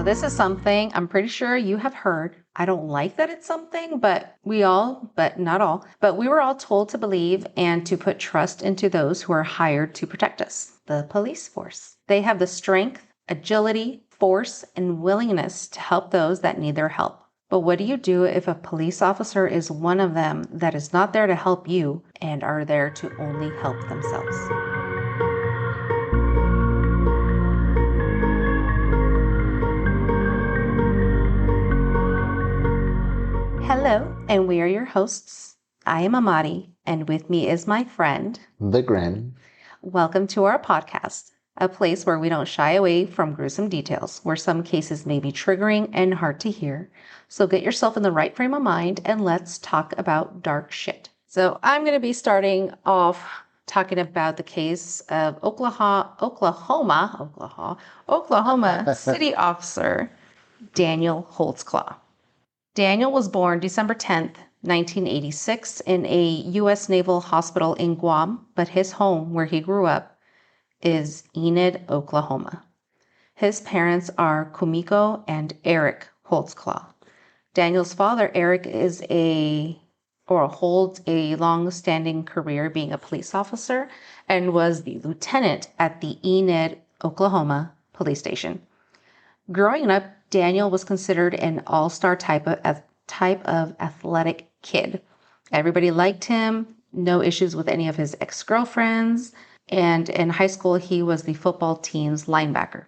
this is something I'm pretty sure you have heard. I don't like that it's something, but not all, but we were all told to believe and to put trust into those who are hired to protect us, the police force. They have the strength, agility, force, and willingness to help those that need their help. But what do you do if a police officer is one of them that is not there to help you and are there to only help themselves? Hello, and we are your hosts. I am Amadi, and with me is my friend, The Gren. Welcome to our podcast, a place where we don't shy away from gruesome details, where some cases may be triggering and hard to hear. So get yourself in the right frame of mind and let's talk about dark shit. So I'm going to be starting off talking about the case of Oklahoma City officer Daniel Holtzclaw. Daniel was born December 10th, 1986 in a U.S. Naval Hospital in Guam, but his home, where he grew up, is Enid, Oklahoma. His parents are Kumiko and Eric Holtzclaw. Daniel's father, Eric, holds a long-standing career being a police officer and was the lieutenant at the Enid, Oklahoma police station. Growing up, Daniel was considered an all-star type of athletic kid. Everybody liked him, no issues with any of his ex-girlfriends, and in high school, he was the football team's linebacker.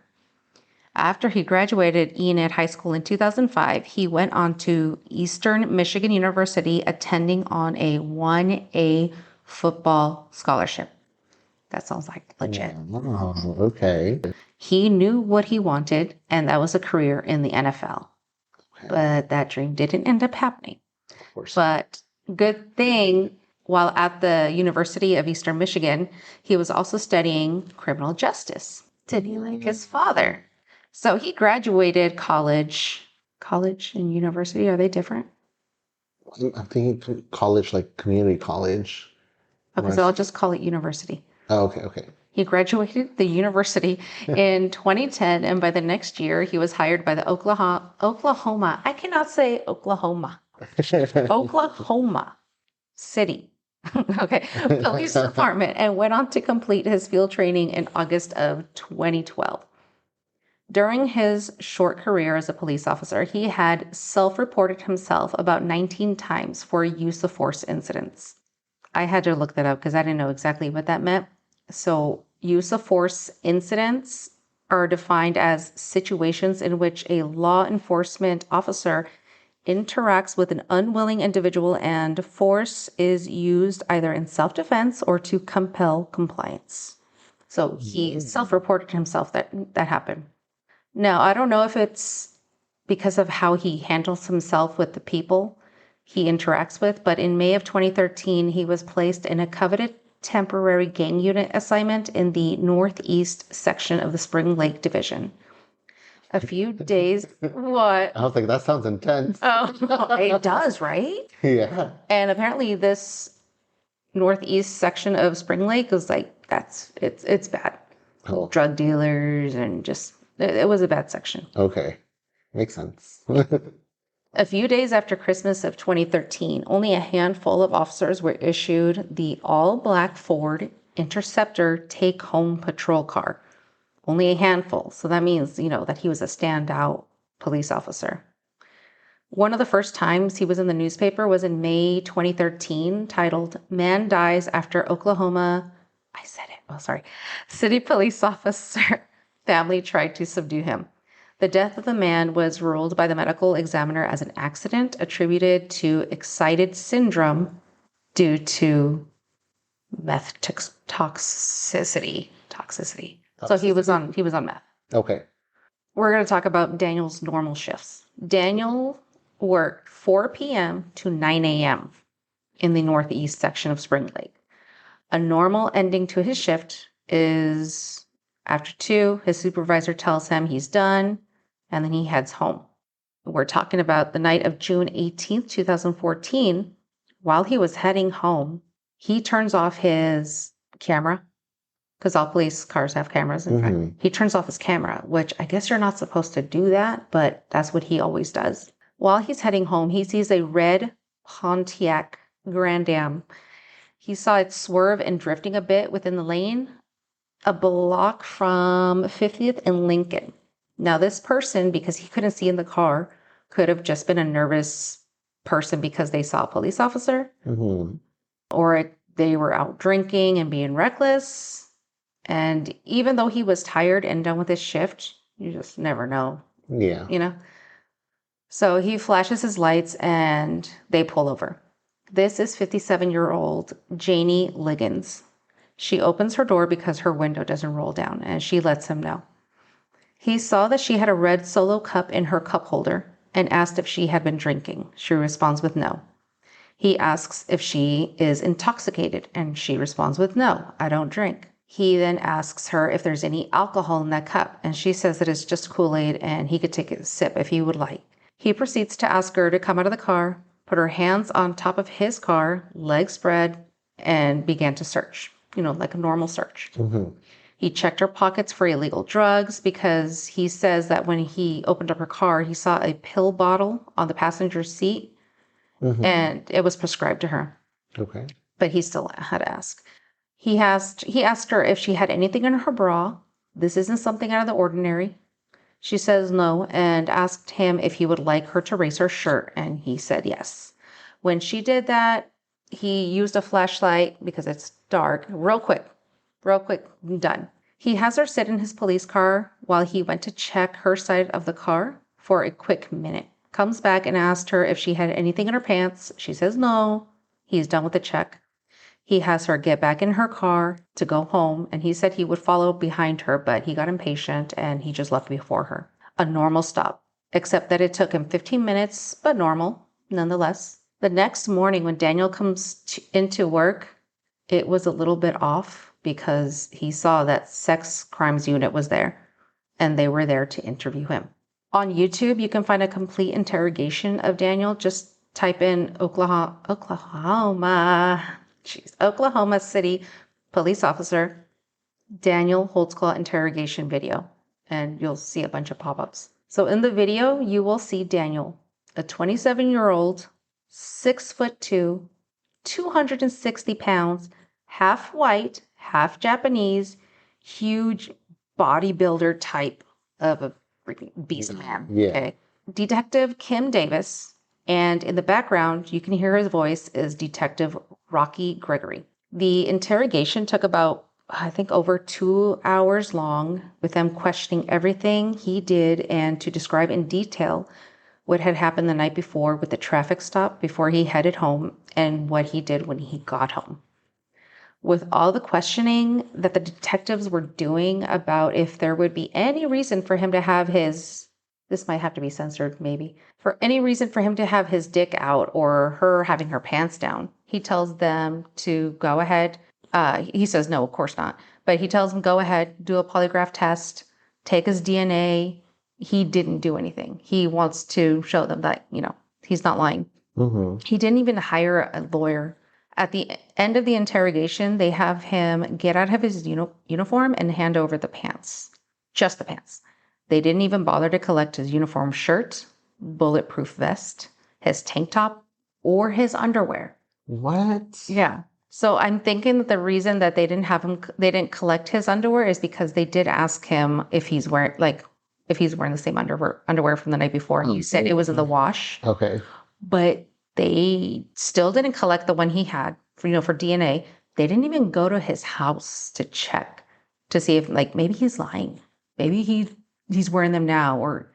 After he graduated Enid High School in 2005, he went on to Eastern Michigan University, attending on a 1A football scholarship. That sounds like legit. Oh, okay. He knew what he wanted, and that was a career in the NFL. Okay. But that dream didn't end up happening. Of course. But good thing, while at the University of Eastern Michigan, he was also studying criminal justice. Did he like his father? So he graduated college. College and university, are they different? I'm thinking college, like community college. Okay, so I'll just call it university. Oh, okay. He graduated the university in 2010, and by the next year, he was hired by the Oklahoma. I cannot say Oklahoma. Oklahoma City. Okay, police department, and went on to complete his field training in August of 2012. During his short career as a police officer, he had self-reported himself about 19 times for use of force incidents. I had to look that up because I didn't know exactly what that meant. So use of force incidents are defined as situations in which a law enforcement officer interacts with an unwilling individual and force is used either in self-defense or to compel compliance. So he self-reported himself that happened. Now, I don't know if it's because of how he handles himself with the people he interacts with, but in May of 2013, he was placed in a coveted temporary gang unit assignment in the northeast section of the Spring Lake Division. A few days, what? I was like, that sounds intense. Oh, it does, right? Yeah. And apparently this northeast section of Spring Lake is like, it's bad. Oh. Drug dealers and just, it was a bad section. Okay. Makes sense. A few days after Christmas of 2013, only a handful of officers were issued the all-black Ford Interceptor take-home patrol car. Only a handful. So that means, that he was a standout police officer. One of the first times he was in the newspaper was in May 2013, titled "Man Dies After Oklahoma," City Police Officer Family Tried to Subdue Him. The death of the man was ruled by the medical examiner as an accident attributed to excited syndrome due to meth toxicity. So he was on meth. Okay. We're going to talk about Daniel's normal shifts. Daniel worked 4 p.m. to 9 a.m. in the northeast section of Spring Lake. A normal ending to his shift is after 2, his supervisor tells him he's done, and then he heads home. We're talking about the night of June 18th, 2014. While he was heading home, he turns off his camera because all police cars have cameras in front. He turns off his camera, which I guess you're not supposed to do that, but that's what he always does. While he's heading home, he sees a red Pontiac Grand Am. He saw it swerve and drifting a bit within the lane, a block from 50th and Lincoln. Now, this person, because he couldn't see in the car, could have just been a nervous person because they saw a police officer, or they were out drinking and being reckless. And even though he was tired and done with his shift, you just never know. Yeah. You know? So he flashes his lights and they pull over. This is 57-year-old Janie Liggins. She opens her door because her window doesn't roll down, and she lets him know. He saw that she had a red Solo cup in her cup holder and asked if she had been drinking. She responds with no. He asks if she is intoxicated, and she responds with no, I don't drink. He then asks her if there's any alcohol in that cup, and she says that it's just Kool-Aid and he could take a sip if he would like. He proceeds to ask her to come out of the car, put her hands on top of his car, legs spread, and began to search, like a normal search. He checked her pockets for illegal drugs because he says that when he opened up her car, he saw a pill bottle on the passenger seat, and it was prescribed to her. Okay. But he still had to ask. He asked her if she had anything in her bra. This isn't something out of the ordinary. She says no and asked him if he would like her to raise her shirt, and he said yes. When she did that, he used a flashlight because it's dark. Real quick, done. He has her sit in his police car while he went to check her side of the car for a quick minute. Comes back and asked her if she had anything in her pants. She says no. He's done with the check. He has her get back in her car to go home, and he said he would follow behind her, but he got impatient and he just left before her. A normal stop, except that it took him 15 minutes, but normal nonetheless. The next morning when Daniel comes into work, it was a little bit off because he saw that sex crimes unit was there, and they were there to interview him. On YouTube, you can find a complete interrogation of Daniel. Just type in Oklahoma City police officer Daniel Holtzclaw interrogation video, and you'll see a bunch of pop-ups. So in the video, you will see Daniel, a 27-year-old, 6'2", 260 pounds, half white, half Japanese, huge bodybuilder type of a freaking beast man. Yeah. Okay. Detective Kim Davis, and in the background, you can hear his voice, is Detective Rocky Gregory. The interrogation took about, I think, over 2 hours long, with them questioning everything he did and to describe in detail what had happened the night before with the traffic stop before he headed home and what he did when he got home. With all the questioning that the detectives were doing about if there would be any reason for him to have this might have to be censored maybe, for any reason for him to have his dick out or her having her pants down, he tells them to go ahead. He says no, of course not. But he tells them, go ahead, do a polygraph test, take his DNA. He didn't do anything. He wants to show them that, he's not lying. He didn't even hire a lawyer. At the end of the interrogation, they have him get out of his uniform and hand over the pants. Just the pants. They didn't even bother to collect his uniform shirt, bulletproof vest, his tank top, or his underwear. What? Yeah. So I'm thinking that the reason that they didn't collect his underwear is because they did ask him if he's wearing the same underwear from the night before. He said it was in the wash. Okay. But they still didn't collect the one he had for DNA. They didn't even go to his house to check to see if maybe he's lying. Maybe he's wearing them now, or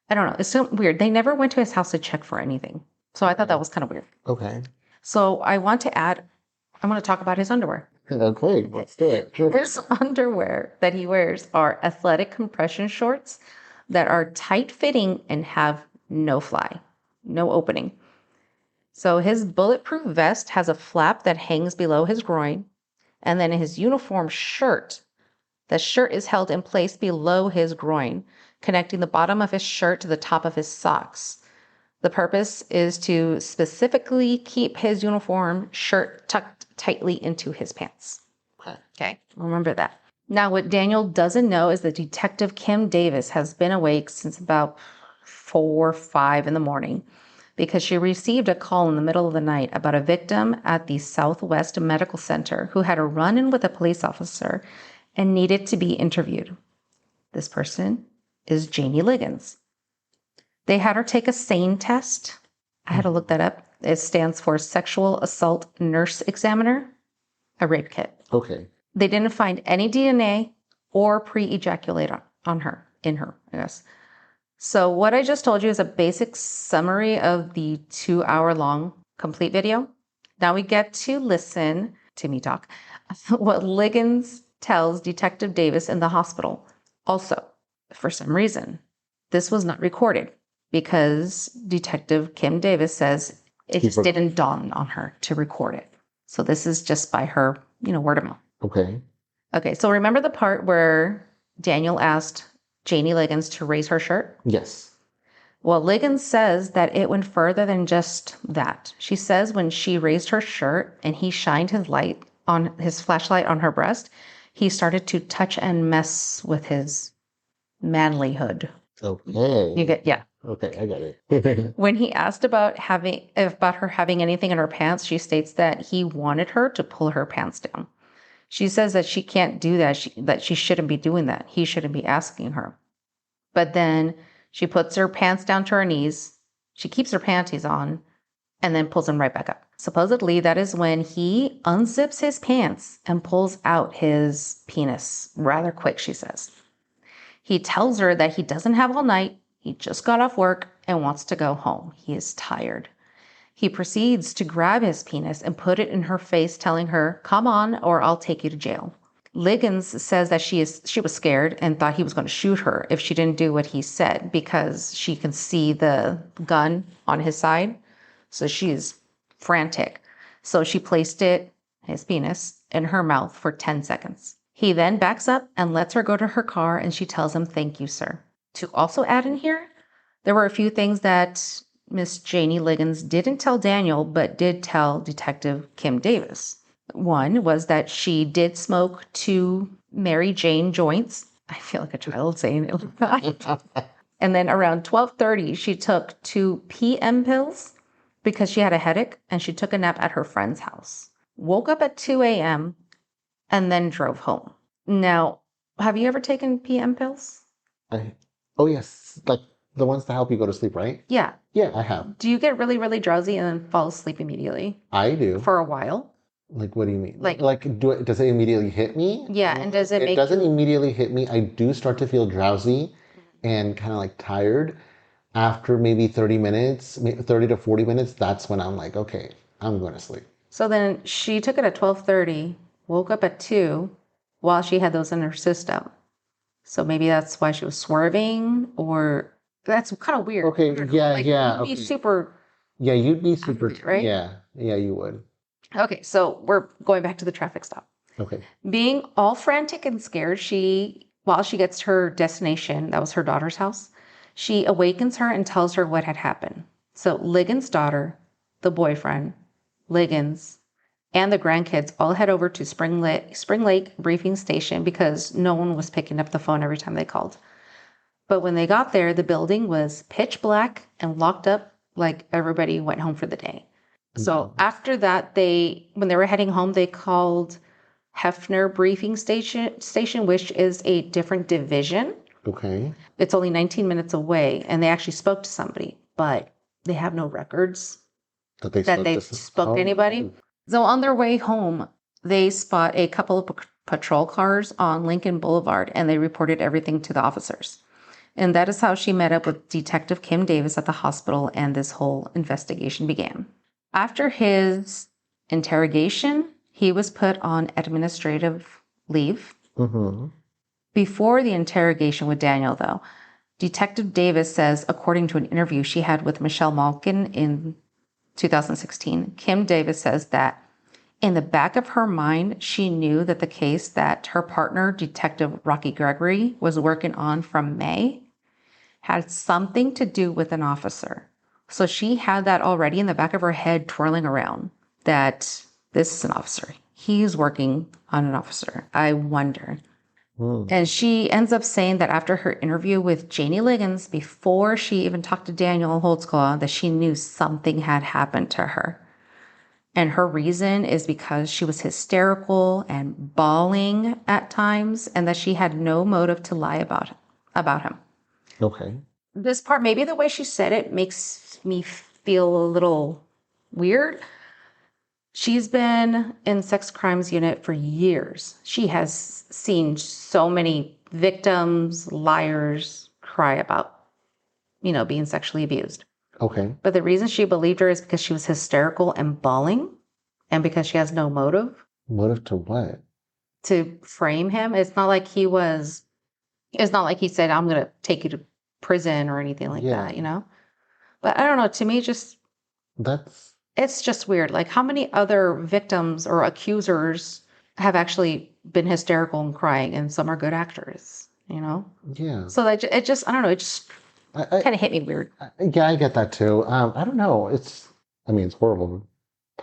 I don't know. It's so weird. They never went to his house to check for anything. So I thought that was kind of weird. Okay. So I want to talk about his underwear. Okay, let's do it. His underwear that he wears are athletic compression shorts that are tight fitting and have no fly, no opening. So his bulletproof vest has a flap that hangs below his groin, and then his uniform shirt, the shirt is held in place below his groin, connecting the bottom of his shirt to the top of his socks. The purpose is to specifically keep his uniform shirt tucked tightly into his pants. Okay, remember that. Now, what Daniel doesn't know is that Detective Kim Davis has been awake since about 4 or 5 in the morning because she received a call in the middle of the night about a victim at the Southwest Medical Center who had a run-in with a police officer and needed to be interviewed. This person is Janie Liggins. They had her take a SANE test. I had to look that up. It stands for Sexual Assault Nurse Examiner, a rape kit. Okay. They didn't find any DNA or pre-ejaculate in her, I guess. So what I just told you is a basic summary of the 2-hour-long complete video. Now we get to listen to me talk what Liggins tells Detective Davis in the hospital. Also, for some reason, this was not recorded because Detective Kim Davis says it just didn't dawn on her to record it. So this is just by her, word of mouth. Okay. Okay, so remember the part where Daniel asked Janie Liggins to raise her shirt? Yes. Well, Liggins says that it went further than just that. She says when she raised her shirt and he shined his flashlight on her breast, he started to touch and mess with his manlyhood. Okay. Yeah. Okay, I got it. When he asked about her having anything in her pants, she states that he wanted her to pull her pants down. She says that she can't do that, that she shouldn't be doing that. He shouldn't be asking her. But then she puts her pants down to her knees. She keeps her panties on and then pulls them right back up. Supposedly, that is when he unzips his pants and pulls out his penis rather quick, she says. He tells her that he doesn't have all night. He just got off work and wants to go home. He is tired. He proceeds to grab his penis and put it in her face, telling her, "Come on, or I'll take you to jail." Liggins says that she was scared and thought he was going to shoot her if she didn't do what he said because she can see the gun on his side. So she's frantic. So she placed his penis, in her mouth for 10 seconds. He then backs up and lets her go to her car, and she tells him, "Thank you, sir." To also add in here, there were a few things that Miss Janie Liggins didn't tell Daniel, but did tell Detective Kim Davis. One was that she did smoke 2 Mary Jane joints. I feel like a child saying it like that. And then around 12:30, she took 2 PM pills because she had a headache, and she took a nap at her friend's house. Woke up at 2 a.m. and then drove home. Now, have you ever taken PM pills? Oh, yes. Like the ones that help you go to sleep, right? Yeah. Yeah, I have. Do you get really, really drowsy and then fall asleep immediately? I do. For a while? Like, what do you mean? Like does it immediately hit me? Yeah, and does it make doesn't immediately hit me. I do start to feel drowsy and kind of like tired. After maybe 30 minutes, 30 to 40 minutes, that's when I'm like, okay, I'm going to sleep. So then she took it at 12:30, woke up at 2 while she had those in her system. So maybe that's why she was swerving, or that's kind of weird. Okay, yeah, yeah. You'd be super. Yeah, you'd be super, right? Yeah, you would. Okay, so we're going back to the traffic stop. Okay. Being all frantic and scared, while she gets to her destination, that was her daughter's house, she awakens her and tells her what had happened. So Liggins' daughter, the boyfriend, Liggins, and the grandkids all head over to Spring Lake briefing station because no one was picking up the phone every time they called. But when they got there, the building was pitch black and locked up like everybody went home for the day. So after that, when they were heading home, they called Hefner Briefing Station, which is a different division. Okay. It's only 19 minutes away, and they actually spoke to somebody, but they have no records that they spoke to anybody. So on their way home, they spot a couple of patrol cars on Lincoln Boulevard, and they reported everything to the officers. And that is how she met up with Detective Kim Davis at the hospital, and this whole investigation began. After his interrogation, he was put on administrative leave. Mm-hmm. Before the interrogation with Daniel, though, Detective Davis says, according to an interview she had with Michelle Malkin in 2016, Kim Davis says that in the back of her mind, she knew that the case that her partner, Detective Rocky Gregory, was working on from May had something to do with an officer. So she had that already in the back of her head twirling around, that this is an officer. He's working on an officer. I wonder. Mm. And she ends up saying that after her interview with Janie Liggins, before she even talked to Daniel Holtzclaw, that she knew something had happened to her. And her reason is because she was hysterical and bawling at times, and that she had no motive to lie about him. Okay. This part, maybe the way she said it makes me feel a little weird. She's been in sex crimes unit for years. She has seen so many victims, liars cry about, being sexually abused. Okay. But the reason she believed her is because she was hysterical and bawling and because she has no motive Motive to what? to frame him. It's not like he said, I'm going to take you to prison or anything like Yeah. that. But I don't know. To me, That's it's just weird. Like, how many other victims or accusers have actually been hysterical and crying, and some are good actors? yeah. So that it just, I don't know, it just I, kind of hit me weird. yeah, I get that too. I don't know. It's horrible to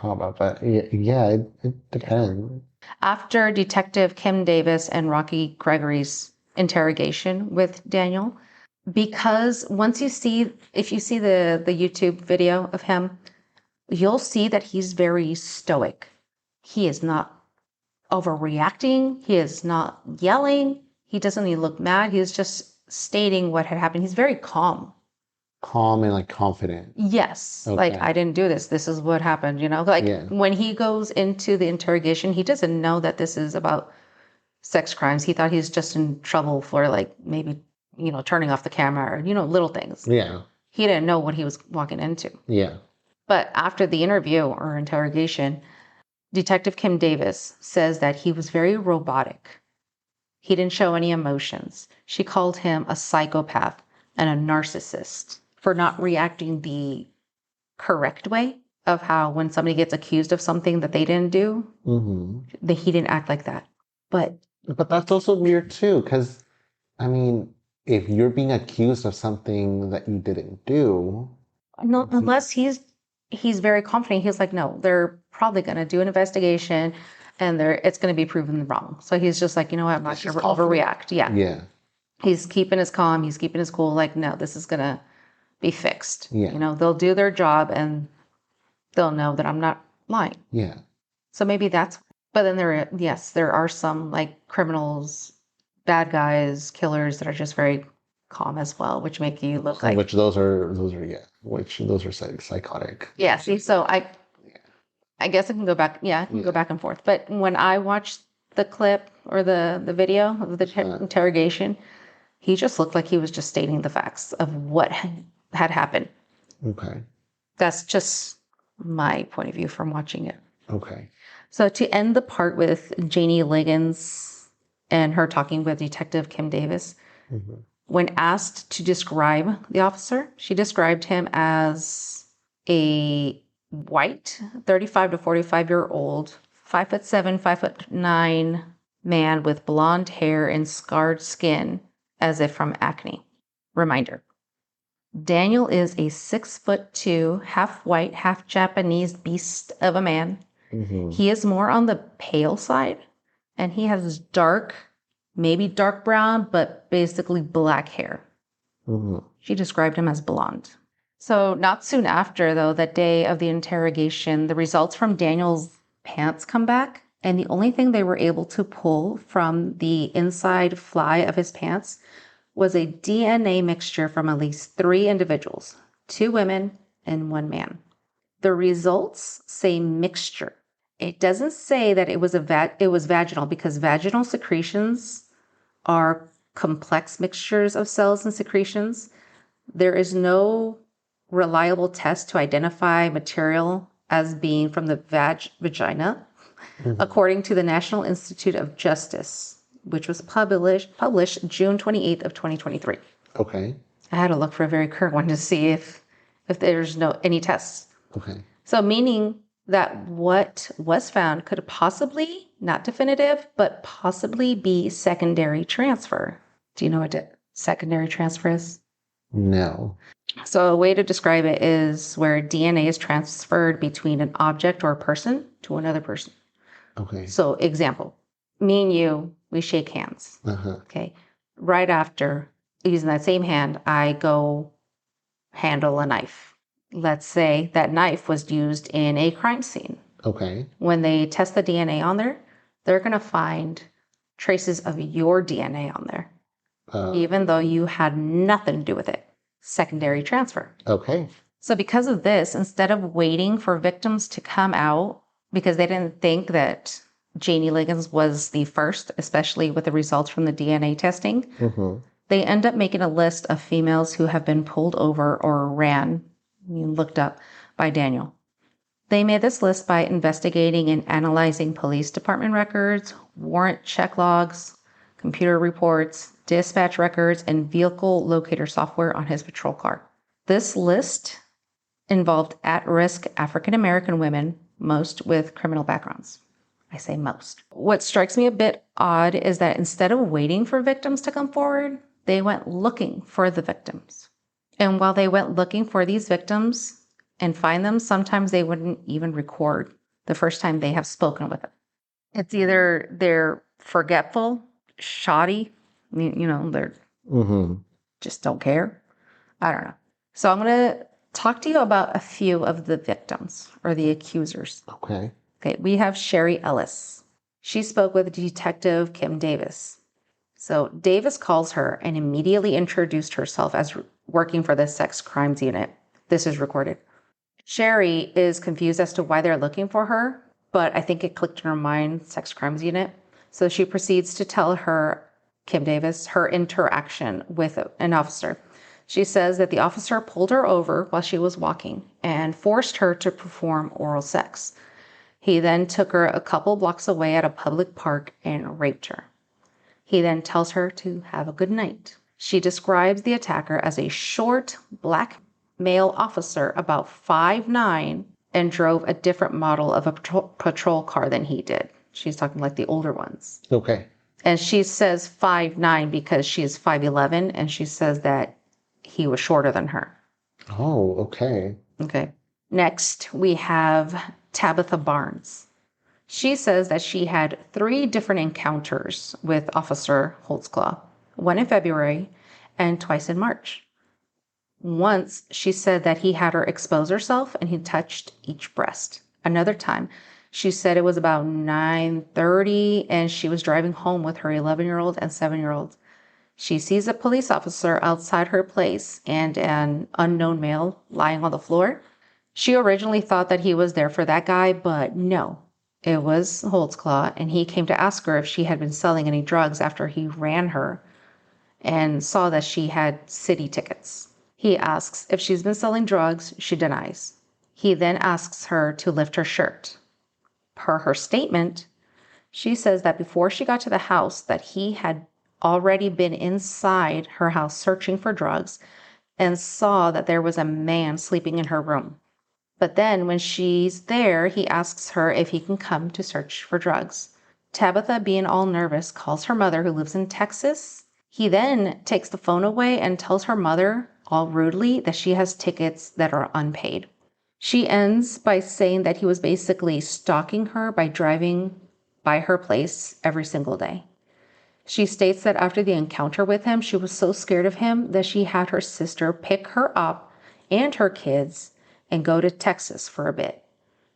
talk about, but yeah, it depends. After Detective Kim Davis and Rocky Gregory's interrogation with Daniel, because if you see the YouTube video of him, you'll see that he's very stoic. He is not overreacting. He is not yelling. He doesn't even look mad. He's just stating what had happened. He's very calm. Calm and like confident. Yes, like, Okay. I didn't do this. This is what happened. Like, Yeah. when he goes into the interrogation, he doesn't know that this is about sex crimes. He thought he's just in trouble for, like, maybe, turning off the camera or, little things. Yeah. He didn't know what he was walking into. Yeah. But after the interview or interrogation, Detective Kim Davis says that he was very robotic. He didn't show any emotions. She called him a psychopath and a narcissist for not reacting the correct way of how, when somebody gets accused of something that they didn't do, Hmm. that he didn't act like that. But But that's also weird too, because I mean, if you're being accused of something that you didn't do, no, unless he's very confident, he's like, no, they're probably going to do an investigation, and it's going to be proven wrong. So he's just like, you know what, I'm not He's going just to confident. overreact. Yeah. Yeah. He's keeping his calm. He's keeping his cool. Like, no, this is going to be fixed. Yeah. They'll do their job and they'll know that I'm not lying. Yeah. So maybe but then there are some, like, criminals, bad guys, killers that are just very calm as well, which make you look like, Which those are yeah. Which those are psychotic. yeah. See, so I guess I can go back. Yeah, I can go Yeah. back and forth. But when I watched the clip or the video of the interrogation, he just looked like he was just stating the facts of what had happened. Okay. That's just my point of view from watching it. Okay. So to end the part with Janie Liggins and her talking with Detective Kim Davis, Hmm. when asked to describe the officer, she described him as a white, 35 to 45-year-old, 5'7", 5'9" man with blonde hair and scarred skin, as if from acne. Reminder: Daniel is a 6'2", half white, half Japanese beast of a man. Hmm. He is more on the pale side, and he has dark, maybe dark brown, but basically black hair. Hmm. She described him as blonde. So not soon after, though, that day of the interrogation, the results from Daniel's pants come back, and the only thing they were able to pull from the inside fly of his pants was a DNA mixture from at least 3 individuals, 2 women and 1 man. The results say mixture. It doesn't say that it was vaginal, because vaginal secretions are complex mixtures of cells and secretions. There is no reliable test to identify material as being from the vagina, according to the National Institute of Justice, which was published June 28th of 2023. Okay. I had to look for a very current one to see if there's any tests. Okay. So meaning that what was found could possibly, not definitive, but possibly be secondary transfer. Do you know what secondary transfer is? No. So a way to describe it is where DNA is transferred between an object or a person to another person. Okay. So example, Me and you, we shake hands. Uh-huh. Okay. Right after, using that same hand, I go handle a knife. Let's say that knife was used in a crime scene. Okay. When they test the DNA on there, they're going to find traces of your DNA on there, even though you had nothing to do with it. Secondary transfer. Okay. So because of this, instead of waiting for victims to come out, because they didn't think that Janie Liggins was the first, especially with the results from the DNA testing, they end up making a list of females who have been pulled over or looked up by Daniel. They made this list by investigating and analyzing police department records, warrant check logs, computer reports, dispatch records, and vehicle locator software on his patrol car. This list involved at-risk African-American women, most with criminal backgrounds. I say most. What strikes me a bit odd is that instead of waiting for victims to come forward, they went looking for the victims. And while they went looking for these victims and find them, sometimes they wouldn't even record the first time they have spoken with them. It's either they're forgetful, shoddy, they're just don't care. I don't know. So I'm going to talk to you about a few of the victims or the accusers. Okay. Okay, we have Sherry Ellis. She spoke with Detective Kim Davis. So Davis calls her and immediately introduced herself as working for the sex crimes unit. This is recorded. Sherry is confused as to why they're looking for her, but I think it clicked in her mind, sex crimes unit. So she proceeds to tell her, Kim Davis, her interaction with an officer. She says that the officer pulled her over while she was walking and forced her to perform oral sex. He then took her a couple blocks away at a public park and raped her. He then tells her to have a good night. She describes the attacker as a short, black male officer about 5'9" and drove a different model of a patrol car than he did. She's talking like the older ones. Okay. And she says 5'9" because she is 5'11", and she says that he was shorter than her. Oh, okay. Okay. Next, we have Tabitha Barnes. She says that she had 3 different encounters with Officer Holtzclaw, one in February and twice in March. Once, she said that he had her expose herself and he touched each breast. Another time, she said it was about 9:30 and she was driving home with her 11-year-old and 7-year-old. She sees a police officer outside her place and an unknown male lying on the floor. She originally thought that he was there for that guy, but no. It was Holtzclaw, and he came to ask her if she had been selling any drugs after he ran her and saw that she had city tickets. He asks if she's been selling drugs. She denies. He then asks her to lift her shirt. Per her statement, she says that before she got to the house that he had already been inside her house searching for drugs and saw that there was a man sleeping in her room. But then when she's there, he asks her if he can come to search for drugs. Tabitha, being all nervous, calls her mother, who lives in Texas. He then takes the phone away and tells her mother, all rudely, that she has tickets that are unpaid. She ends by saying that he was basically stalking her by driving by her place every single day. She states that after the encounter with him, she was so scared of him that she had her sister pick her up and her kids and go to Texas for a bit.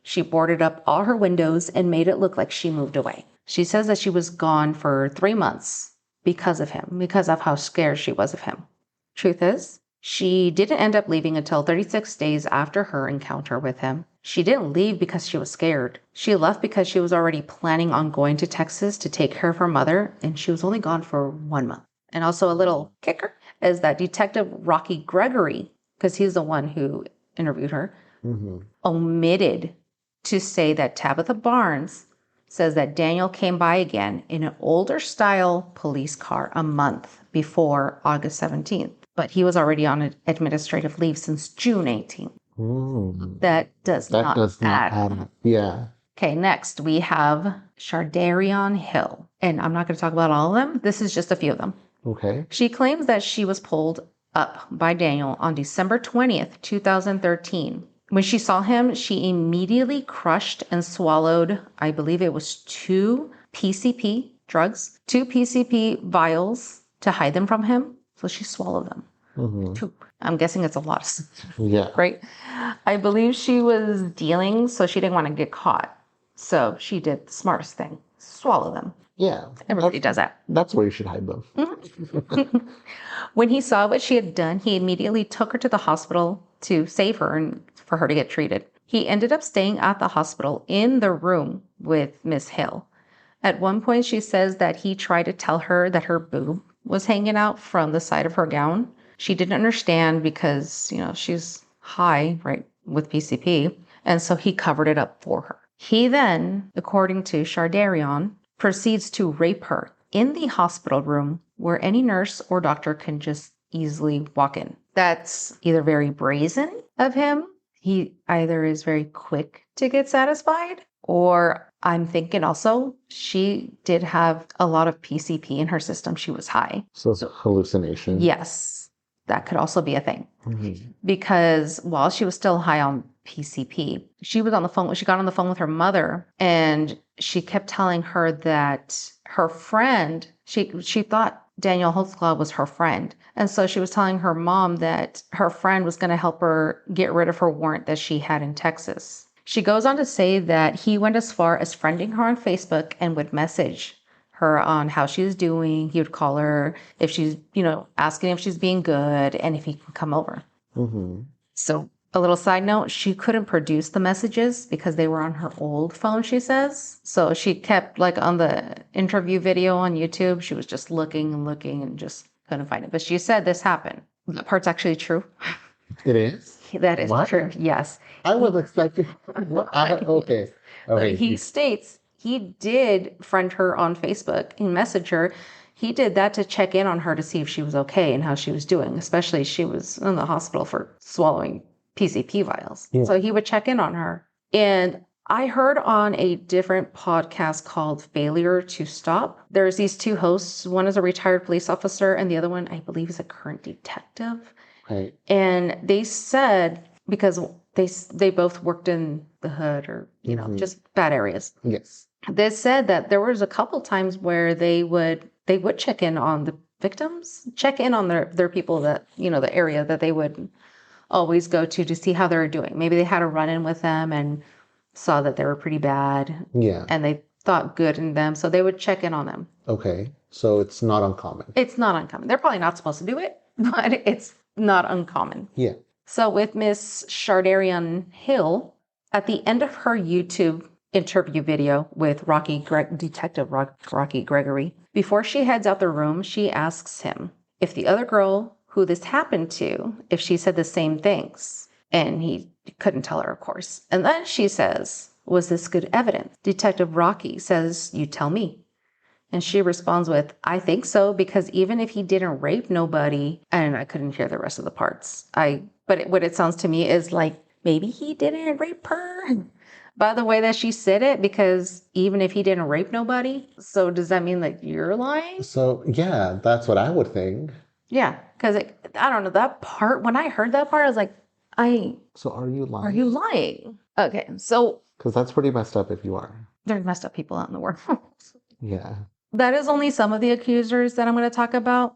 She boarded up all her windows and made it look like she moved away. She says that she was gone for 3 months because of him, because of how scared she was of him. Truth is, she didn't end up leaving until 36 days after her encounter with him. She didn't leave because she was scared. She left because she was already planning on going to Texas to take care of her mother, and she was only gone for 1 month. And also a little kicker is that Detective Rocky Gregory, because he's the one who interviewed her, omitted to say that Tabitha Barnes says that Daniel came by again in an older style police car a month before August 17th. But he was already on administrative leave since June 18th. That does not add up. Yeah. Okay, next we have Shardarion Hill. And I'm not going to talk about all of them. This is just a few of them. Okay. She claims that she was pulled up by Daniel on December 20th, 2013. When she saw him, she immediately crushed and swallowed, I believe it was 2 PCP drugs, 2 PCP vials to hide them from him. So she swallowed them. Mm-hmm. 2. I'm guessing it's a lot, Yeah. right? I believe she was dealing, so she didn't want to get caught. So she did the smartest thing, swallow them. Yeah. Everybody does that. That's where you should hide them. When he saw what she had done, he immediately took her to the hospital to save her and for her to get treated. He ended up staying at the hospital in the room with Miss Hill. At one point, she says that he tried to tell her that her boob was hanging out from the side of her gown. She didn't understand because, she's high, right, with PCP. And so he covered it up for her. He then, according to Shardarian, proceeds to rape her in the hospital room where any nurse or doctor can just easily walk in. That's either very brazen of him. He either is very quick to get satisfied, or I'm thinking also she did have a lot of PCP in her system. She was high. So it's hallucination. Yes, that could also be a thing. Mm-hmm. Because while she was still high on PCP, she was on the phone. She got on the phone with her mother, and she kept telling her that her friend, she thought Daniel Holtzclaw was her friend. And so she was telling her mom that her friend was going to help her get rid of her warrant that she had in Texas. She goes on to say that he went as far as friending her on Facebook and would message her on how she was doing. He would call her if she's, asking if she's being good and if he can come over. Mm-hmm. So a little side note, she couldn't produce the messages because they were on her old phone, she says. So she kept, on the interview video on YouTube, she was just looking and just couldn't find it. But she said this happened. That part's actually true. It is? That is true, yes. I was expecting... Okay. So he states he did friend her on Facebook and message her. He did that to check in on her to see if she was okay and how she was doing, especially she was in the hospital for swallowing PCP vials. Yeah. So he would check in on her. And I heard on a different podcast called Failure to Stop, there's these 2 hosts. One is a retired police officer and the other one, I believe, is a current detective. Right. And they said, because they both worked in the hood or, just bad areas. Yes. They said that there was a couple times where they would check in on the victims, check in on their people that, the area that they would always go to see how they were doing. Maybe they had a run-in with them and saw that they were pretty bad. Yeah. And they thought good in them, so they would check in on them. Okay. So it's not uncommon. It's not uncommon. They're probably not supposed to do it, but it's not uncommon. Yeah. So with Miss Shardarian Hill, at the end of her YouTube interview video with Detective Rocky Gregory, before she heads out the room, she asks him if the other girl who this happened to, if she said the same things. And he couldn't tell her, of course. And then she says, was this good evidence? Detective Rocky says, you tell me. And she responds with, I think so, because even if he didn't rape nobody, and I couldn't hear the rest of the parts. But what it sounds to me is like, maybe he didn't rape her. By the way that she said it, because even if he didn't rape nobody, so does that mean that you're lying? So, yeah, that's what I would think. Yeah, because I don't know, that part, when I heard that part, I was like, So are you lying? Are you lying? Okay, so... Because that's pretty messed up if you are. There's messed up people out in the world. Yeah. That is only some of the accusers that I'm going to talk about.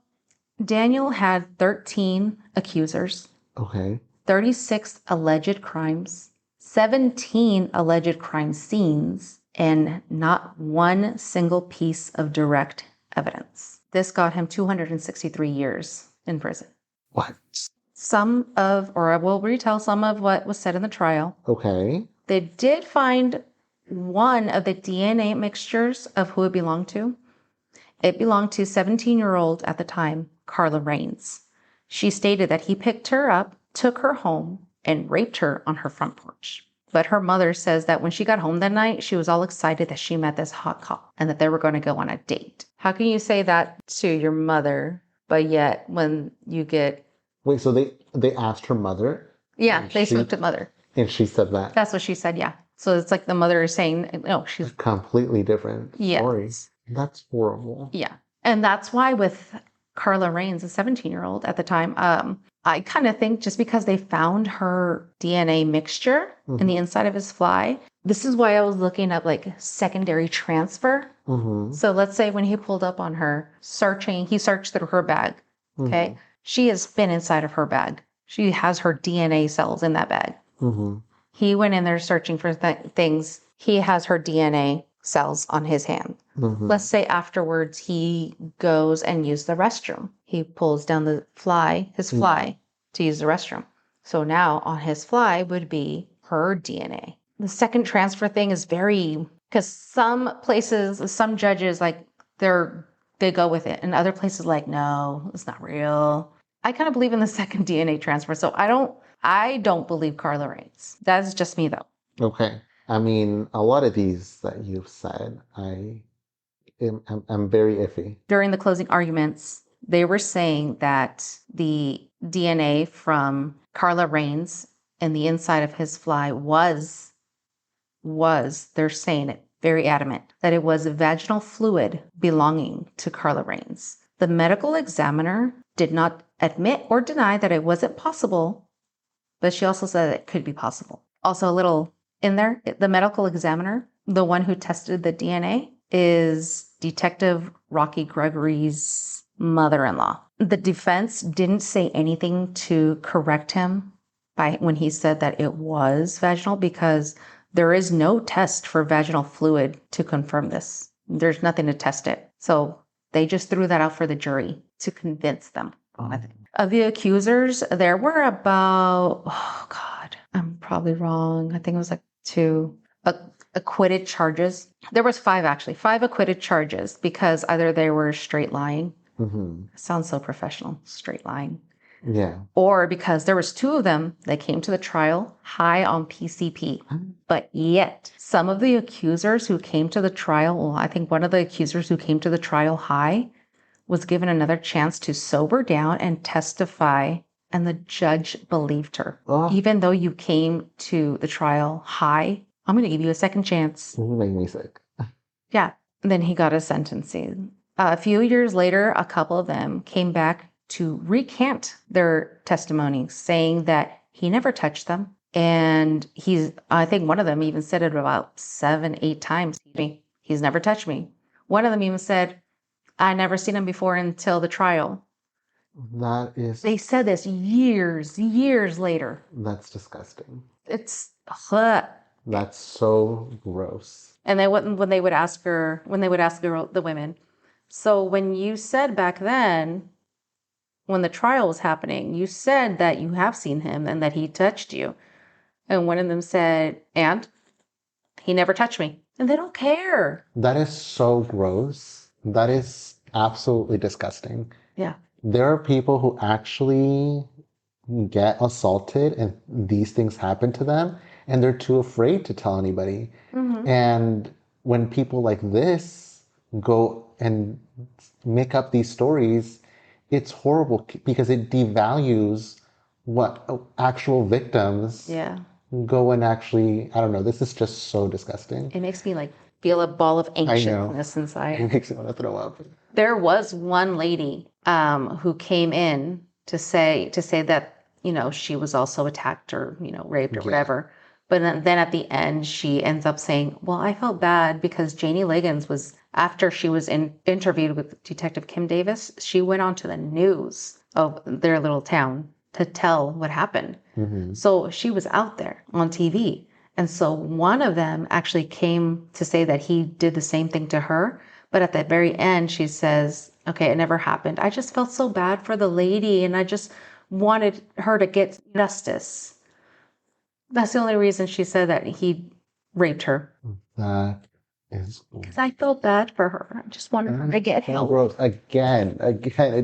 Daniel had 13 accusers. Okay. 36 alleged crimes. 17 alleged crime scenes. And not one single piece of direct evidence. This got him 263 years in prison. What? I will retell some of what was said in the trial. Okay. They did find one of the DNA mixtures of who it belonged to. It belonged to 17-year-old at the time, Carla Raines. She stated that he picked her up, took her home, and raped her on her front porch. But her mother says that when she got home that night, she was all excited that she met this hot cop and that they were going to go on a date. How can you say that to your mother, but yet when you get... Wait, so they asked her mother? Yeah, they spoke to the mother. And she said that? That's what she said, yeah. So it's like the mother is saying, no, she's... A completely different story. Yes. That's horrible. Yeah. And that's why with Carla Raines, a 17-year-old at the time, I kind of think just because they found her DNA mixture in the inside of his fly, this is why I was looking up like secondary transfer. Mm-hmm. So let's say when he pulled up on her, he searched through her bag. Okay. She has been inside of her bag. She has her DNA cells in that bag. Mm-hmm. He went in there searching for things. He has her DNA cells on his hand. Mm-hmm. Let's say afterwards he goes and uses the restroom. He pulls down his fly, to use the restroom. So now on his fly would be her DNA. The second transfer thing is because some places, some judges, like they go with it, and other places like, no, it's not real. I kind of believe in the second DNA transfer, so I don't believe Carla Reigns. That's just me though. Okay. I mean, a lot of these that you've said, I'm very iffy. During the closing arguments, they were saying that the DNA from Carla Reigns in the inside of his fly they're saying it very adamant, that it was vaginal fluid belonging to Carla Reigns. The medical examiner did not admit or deny that it wasn't possible, but she also said it could be possible. Also, a little in there, the medical examiner, the one who tested the DNA, is Detective Rocky Gregory's mother-in-law. The defense didn't say anything to correct him when he said that it was vaginal, because there is no test for vaginal fluid to confirm this. There's nothing to test it. So they just threw that out for the jury to convince them. I think. Of the accusers, there were about, oh God, I'm probably wrong. I think it was like 2 acquitted charges. There was 5 actually, 5 acquitted charges, because either they were straight lying. Mm-hmm. Sounds so professional, straight lying. Yeah. Or because there was 2 of them that came to the trial high on PCP. But yet, some of the accusers who came to the trial, well, I think one of the accusers who came to the trial high was given another chance to sober down and testify, and the judge believed her. Oh. Even though you came to the trial high, I'm going to give you a second chance. You make me sick. Yeah. And then he got a sentencing. A few years later, a couple of them came back to recant their testimony, saying that he never touched them. And I think one of them even said it about 7, 8 times. He's never touched me. One of them even said, I never seen him before until the trial. They said this years later. That's disgusting. It's That's so gross. And when they would ask the women, so when you said back then, when the trial was happening, you said that you have seen him and that he touched you. And one of them said, and he never touched me. And they don't care. That is so gross. That is absolutely disgusting. Yeah. There are people who actually get assaulted and these things happen to them, and they're too afraid to tell anybody. Mm-hmm. And when people like this go and make up these stories, it's horrible because it devalues what actual victims go and actually, I don't know, this is just so disgusting. It makes me feel a ball of anxiousness inside. It makes me want to throw up. There was one lady who came in to say that, she was also attacked or, raped or whatever. But then at the end, she ends up saying, well, I felt bad because Janie Liggins was, after she was interviewed with Detective Kim Davis, she went on to the news of their little town to tell what happened. Mm-hmm. So she was out there on TV. And so one of them actually came to say that he did the same thing to her. But at the very end, she says, okay, it never happened. I just felt so bad for the lady and I just wanted her to get justice. That's the only reason she said that he raped her. That is... Because I felt bad for her. I just wanted her to get help. Gross. Again, it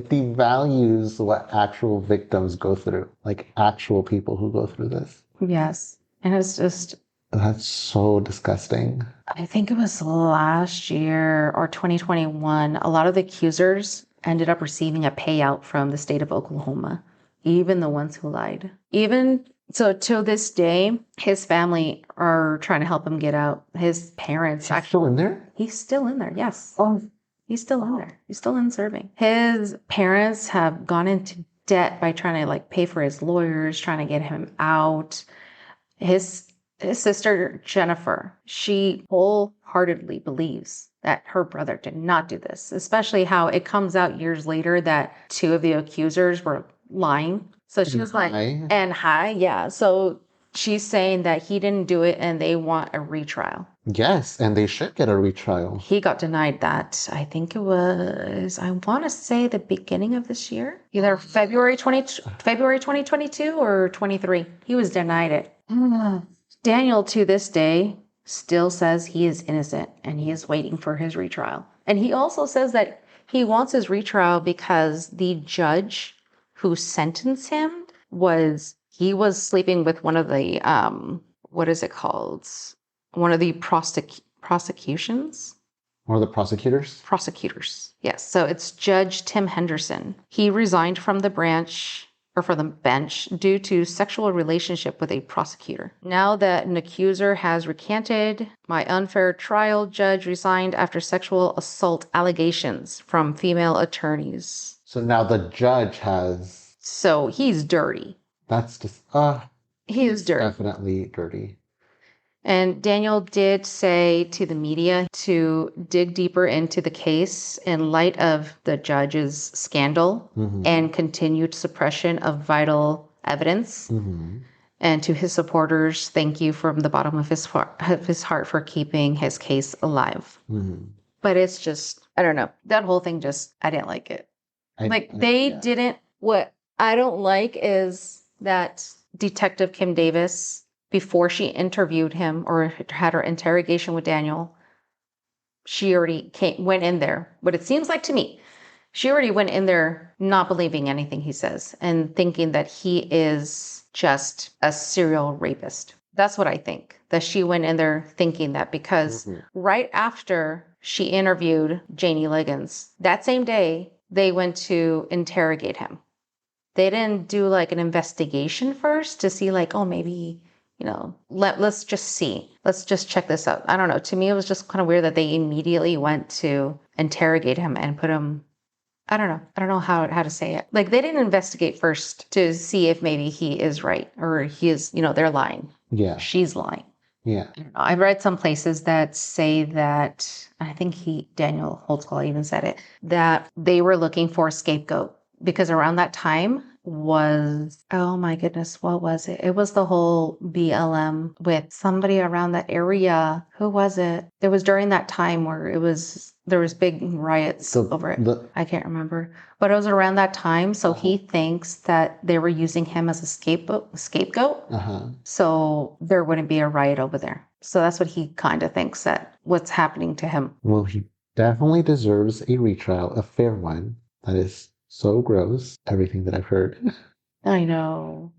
devalues what actual victims go through. Like actual people who go through this. Yes. And it's just... That's so disgusting. I think it was last year or 2021. A lot of the accusers ended up receiving a payout from the state of Oklahoma. Even the ones who lied. Even... So to this day, his family are trying to help him get out. His parents... He's still in there? He's still in there, yes. Oh. He's still in there. He's still in serving. His parents have gone into debt by trying to pay for his lawyers, trying to get him out. His his sister Jennifer, she wholeheartedly believes that her brother did not do this, especially how it comes out years later that two of the accusers were lying. So she was like, and hi, yeah. So she's saying that he didn't do it and they want a retrial. Yes, and they should get a retrial. He got denied that. I think it was, I want to say the beginning of this year, either February 2022 or 23. He was denied it. Daniel, to this day, still says he is innocent and he is waiting for his retrial. And he also says that he wants his retrial because the judge who sentenced him he was sleeping with one of the, what is it called? One of the prosecutions? One of the prosecutors? Prosecutors, yes. So it's Judge Tim Henderson. He resigned from the bench due to sexual relationship with a prosecutor. Now that an accuser has recanted, my unfair trial judge resigned after sexual assault allegations from female attorneys. So now the judge has... So he's dirty. That's just... He's dirty. Definitely dirty. And Daniel did say to the media to dig deeper into the case in light of the judge's scandal and continued suppression of vital evidence. And to his supporters, thank you from the bottom of his heart for keeping his case alive. But it's just, I don't know. That whole thing I didn't like it. What I don't like is that Detective Kim Davis, before she interviewed him or had her interrogation with Daniel, she already went in there. But it seems like to me, she already went in there not believing anything he says and thinking that he is just a serial rapist. That's what I think, that she went in there thinking that because right after she interviewed Janie Liggins, that same day, they went to interrogate him. They didn't do like an investigation first to see like, oh, maybe... let's just see. Let's just check this out. I don't know. To me, it was just kind of weird that they immediately went to interrogate him and put him, I don't know. I don't know how to say it. Like they didn't investigate first to see if maybe he is right or he is, they're lying. Yeah. She's lying. Yeah. I don't know. I've read some places that say that, I think Daniel Holtzclaw even said it, that they were looking for a scapegoat because around that time was, oh my goodness, what was it? It was the whole BLM with somebody around that area. Who was it? It was during that time where there was big riots over it. I can't remember, but it was around that time. So he thinks that they were using him as a scapegoat. So there wouldn't be a riot over there. So that's what he kind of thinks that what's happening to him. Well, he definitely deserves a retrial, a fair one. That is so gross, everything that I've heard. I know.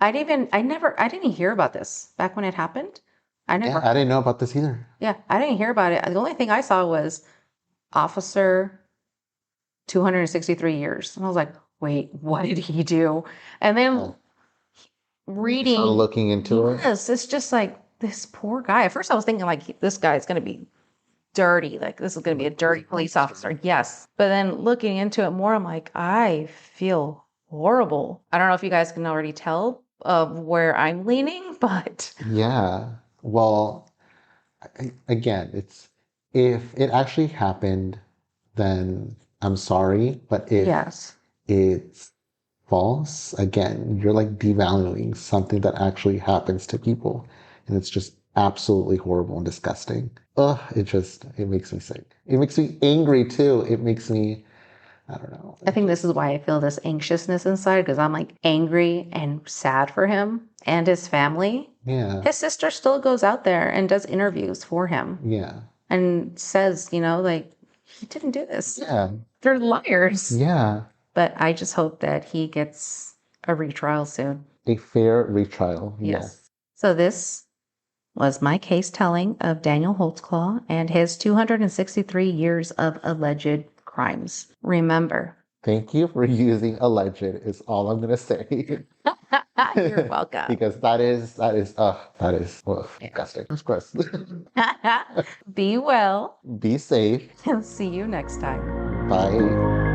I didn't hear about this back when it happened. I didn't know about this either. Yeah, I didn't hear about it. The only thing I saw was officer 263 years. And I was like, wait, what did he do? And then reading. Looking into it. Yes, it's just like this poor guy. At first I was thinking like this guy's going to be dirty. Like this is going to be a dirty police officer. Yes. But then looking into it more, I'm like, I feel horrible. I don't know if you guys can already tell of where I'm leaning, but. Yeah. Well, again, if it actually happened, then I'm sorry. But if it's false, again, you're like devaluing something that actually happens to people. And it's just absolutely horrible and disgusting. It makes me sick. It makes me angry too. It makes me, I don't know. I think this is why I feel this anxiousness inside, because I'm like angry and sad for him and his family. Yeah. His sister still goes out there and does interviews for him. Yeah. And says, like, he didn't do this. Yeah. They're liars. Yeah. But I just hope that he gets a retrial soon. A fair retrial. Yes. So this was my case telling of Daniel Holtzclaw and his 263 years of alleged crimes. Remember. Thank you for using alleged is all I'm going to say. You're welcome. Because that is disgusting. It's gross. Be well. Be safe. And see you next time. Bye.